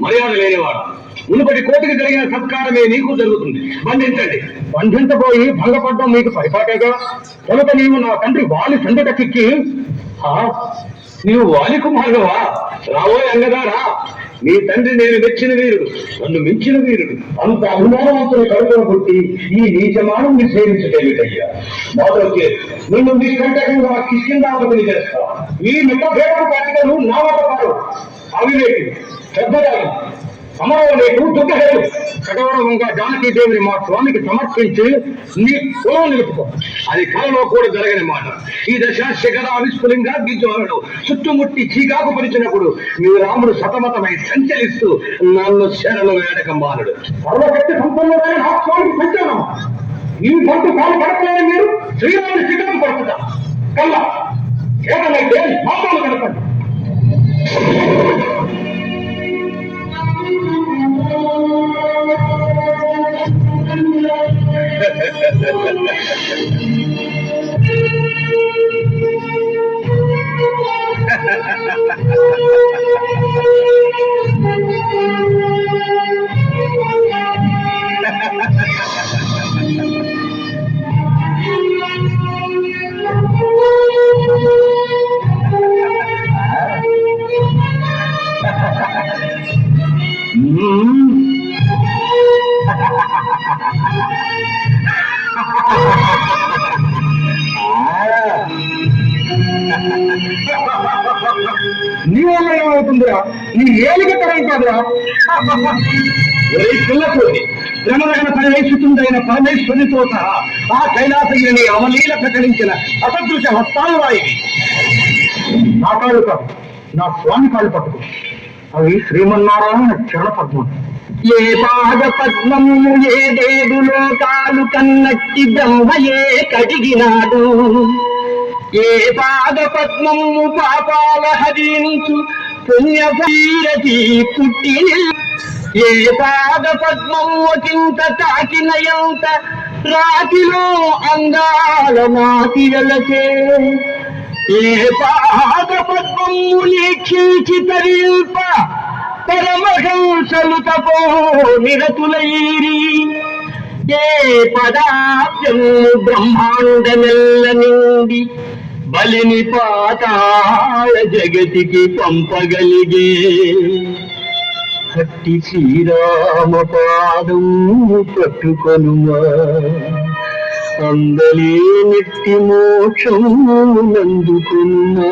మర్యాద లేనివాడు మునుపటి కోటికి జరిగిన సత్కారమే నీకు జరుగుతుంది. బంధించండి. బంధించబోయి భంగపడ్డం మీకు పరిపాటేగా. కనుక నీవు నా తండ్రి వాలి సందటకెక్కి నీవు వాలి కుమారుడువా? రావోయ్ అంగదారా, నీ తండ్రి నేను మెచ్చిన వీరుడు, నన్ను మించిన వీరుడు. అంత అభిమానవంతుని కడుపును పుట్టి ఈ నీచమానం నీ సేవించటేమిటయ్యా? మాతోకే నిన్ను నిష్కంటకంగా కిష్కిందాపతిని చేస్తా. ఈ మిట్టభేదపు పట్టికలు నా మాట కాదు. అవివేకి, శ్రద్ధగారు, సమరవలేకు, దుఃఖహేడు కఠోరంగా జానకీదేవిని మా స్వామికి సమర్పించి నీ కులం నిలుపుకో. అది కళలో కూడా జరగని మాట. ఈ దశ శిఖర అవిస్ఫులింగా గిజ్జోడు చుట్టుముట్టి చీకాకు పరిచినప్పుడు మీ రాముడు సతమతమై సంచలిస్తూ నన్ను శరణు వేడక మానడు. సర్వశక్తి సంపన్నుడైన నా స్వామికి సంచలనం. ఈ పంటు కాలు పడకలేని మీరు శ్రీరాముని శిఖరం పడుతుందా? కల్లా ఏదైతే మాటలు కడపండి. నీ వల్ల ఏమవుతుందిరా? నీ ఏలిక తరం కాదురా. పిల్లతోటి క్రమరగణ పరివేషితుందైన పరమేశ్వరితో సహా ఆ కైలాసగిరిని అవలీల ప్రకటించిన అసదృశ హస్తాలు రాయివి. నా కాళ్ళు కాదు, నా స్వామి కాళ్ళు పట్టుకు. అవి శ్రీమన్నారాయణ చరణ పద్మం. ఏ పాద పద్మము ఏ దేడు లోకాలు కన్నట్టి బ్రహ్మయే కడిగినాడు. ఏ పాద పద్మము పాపాల హరించు పుణ్యభీరతి పుట్టి. ఏ పాద పద్మము కింత తాకినయంత రాతిలో అందాల నాటి వెలకే. ఏ పాద పద్మము నీక్షించి తరింప పరమహంసలు తపో నిరతులైరి. ఏ పదార్థము బ్రహ్మాండమెల్ల నిండి బలిని పాతాళ జగతికి పంపగలిగే. హట్టి శ్రీరామ పాదం పట్టుకొనుమా, అందలే నెట్టి మోక్షం నందుకునుమా.